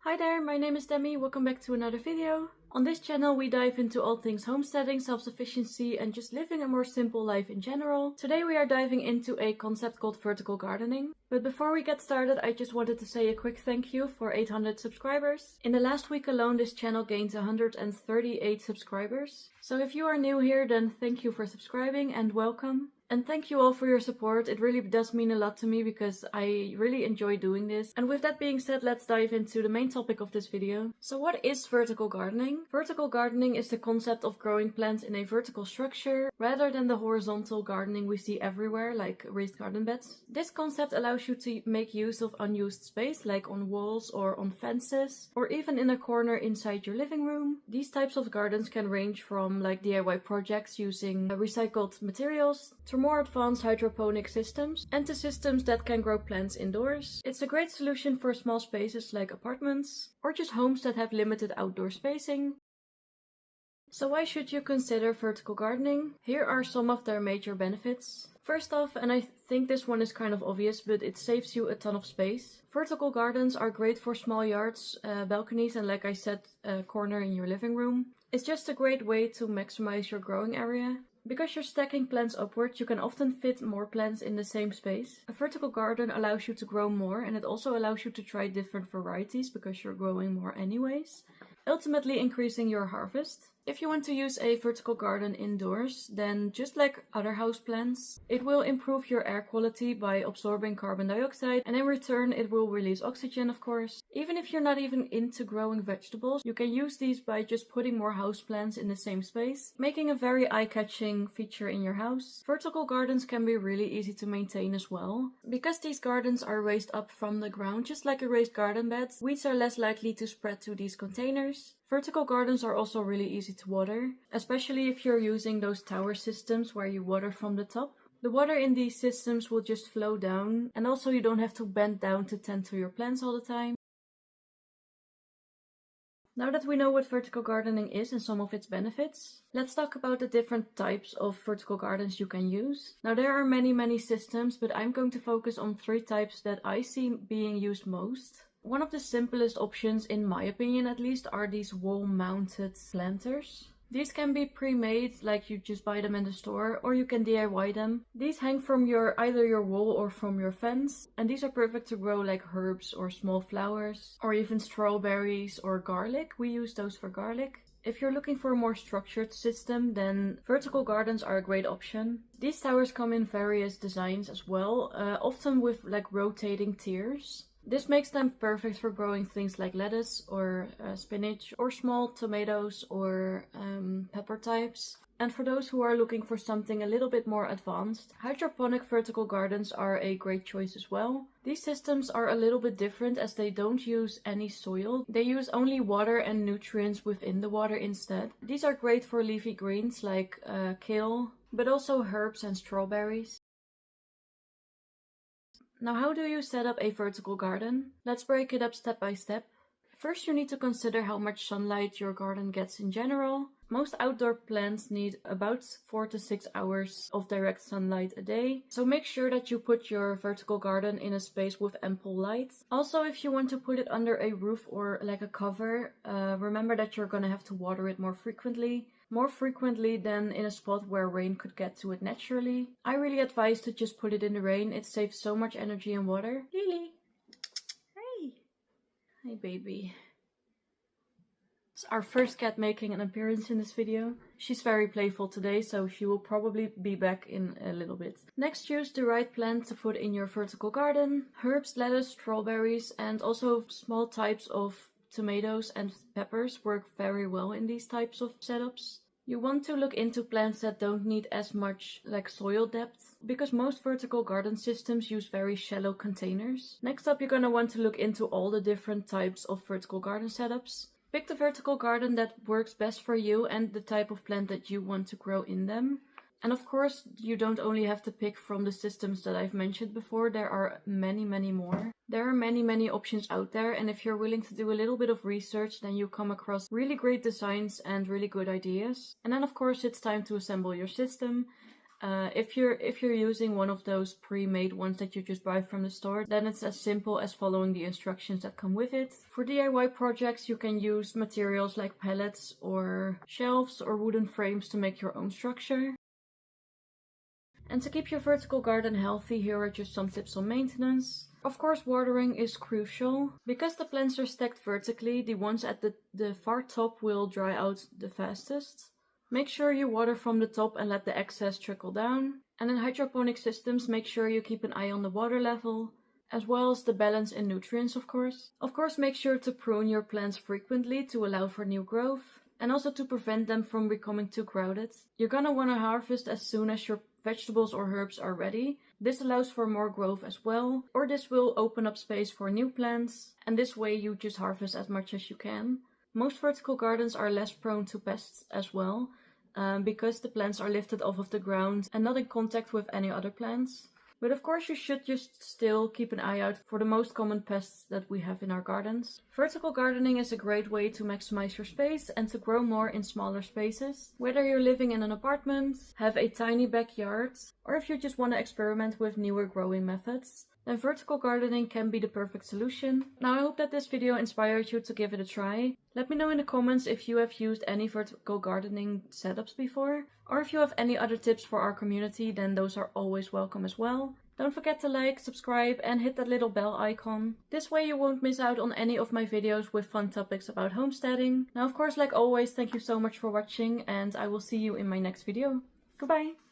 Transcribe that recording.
Hi there, my name is Demi, welcome back to another video. On this channel we dive into all things homesteading, self-sufficiency and just living a more simple life in general. Today we are diving into a concept called vertical gardening. But before we get started, I just wanted to say a quick thank you for 800 subscribers. In the last week alone this channel gained 138 subscribers. So if you are new here, then thank you for subscribing and welcome. And thank you all for your support. It really does mean a lot to me because I really enjoy doing this. And with that being said, let's dive into the main topic of this video. So what is vertical gardening? Vertical gardening is the concept of growing plants in a vertical structure rather than the horizontal gardening we see everywhere, like raised garden beds. This concept allows you to make use of unused space, like on walls or on fences, or even in a corner inside your living room. These types of gardens can range from like DIY projects using recycled materials to more advanced hydroponic systems and to systems that can grow plants indoors. It's a great solution for small spaces like apartments or just homes that have limited outdoor spacing. So why should you consider vertical gardening? Here are some of their major benefits. First off, and I think this one is kind of obvious, but it saves you a ton of space. Vertical gardens are great for small yards, balconies, and like I said, a corner in your living room. It's just a great way to maximize your growing area. Because you're stacking plants upwards, you can often fit more plants in the same space. A vertical garden allows you to grow more, and it also allows you to try different varieties because you're growing more anyways, ultimately increasing your harvest. If you want to use a vertical garden indoors, then just like other houseplants, it will improve your air quality by absorbing carbon dioxide, and in return it will release oxygen, of course. Even if you're not even into growing vegetables, you can use these by just putting more houseplants in the same space, making a very eye-catching feature in your house. Vertical gardens can be really easy to maintain as well. Because these gardens are raised up from the ground, just like a raised garden bed, weeds are less likely to spread to these containers. Vertical gardens are also really easy to water, especially if you're using those tower systems where you water from the top. The water in these systems will just flow down, and also you don't have to bend down to tend to your plants all the time. Now that we know what vertical gardening is and some of its benefits, let's talk about the different types of vertical gardens you can use. Now there are many systems, but I'm going to focus on 3 types that I see being used most. One of the simplest options, in my opinion at least, are these wall-mounted planters. These can be pre-made, like you just buy them in the store, or you can DIY them. These hang from either your wall or from your fence, and these are perfect to grow like herbs or small flowers, or even strawberries or garlic. We use those for garlic. If you're looking for a more structured system, then vertical gardens are a great option. These towers come in various designs as well, often with like rotating tiers. This makes them perfect for growing things like lettuce or spinach or small tomatoes or pepper types. And for those who are looking for something a little bit more advanced, hydroponic vertical gardens are a great choice as well. These systems are a little bit different as they don't use any soil. They use only water and nutrients within the water instead. These are great for leafy greens like kale, but also herbs and strawberries. Now, how do you set up a vertical garden? Let's break it up step by step. First, you need to consider how much sunlight your garden gets in general. Most outdoor plants need about 4 to 6 hours of direct sunlight a day. So make sure that you put your vertical garden in a space with ample light. Also, if you want to put it under a roof or like a cover, remember that you're gonna have to water it more frequently than in a spot where rain could get to it naturally. I really advise to just put it in the rain. It saves so much energy and water. Lily! Hey! Hey baby. It's our first cat making an appearance in this video. She's very playful today, so she will probably be back in a little bit. Next, choose the right plant to put in your vertical garden. Herbs, lettuce, strawberries, and also small types of tomatoes and peppers work very well in these types of setups. You want to look into plants that don't need as much like soil depth, because most vertical garden systems use very shallow containers. Next up, you're gonna want to look into all the different types of vertical garden setups. Pick the vertical garden that works best for you and the type of plant that you want to grow in them. And of course, you don't only have to pick from the systems that I've mentioned before. There are many more. There are many options out there, and if you're willing to do a little bit of research, then you come across really great designs and really good ideas. And then of course it's time to assemble your system. If you're using one of those pre-made ones that you just buy from the store, then it's as simple as following the instructions that come with it. For DIY projects, you can use materials like pallets or shelves or wooden frames to make your own structure. And to keep your vertical garden healthy, here are just some tips on maintenance. Of course, watering is crucial. Because the plants are stacked vertically, the ones at the far top will dry out the fastest. Make sure you water from the top and let the excess trickle down. And in hydroponic systems, make sure you keep an eye on the water level, as well as the balance in nutrients, of course. Of course, make sure to prune your plants frequently to allow for new growth, and also to prevent them from becoming too crowded. You're gonna want to harvest as soon as your vegetables or herbs are ready. This allows for more growth as well, or this will open up space for new plants, and this way you just harvest as much as you can. Most vertical gardens are less prone to pests as well, because the plants are lifted off of the ground and not in contact with any other plants. But of course you should just still keep an eye out for the most common pests that we have in our gardens. Vertical gardening is a great way to maximize your space and to grow more in smaller spaces. Whether you're living in an apartment, have a tiny backyard, or if you just want to experiment with newer growing methods, then vertical gardening can be the perfect solution. Now I hope that this video inspired you to give it a try. Let me know in the comments if you have used any vertical gardening setups before, or if you have any other tips for our community, then those are always welcome as well. Don't forget to like, subscribe and hit that little bell icon. This way you won't miss out on any of my videos with fun topics about homesteading. Now of course, like always, thank you so much for watching and I will see you in my next video. Goodbye!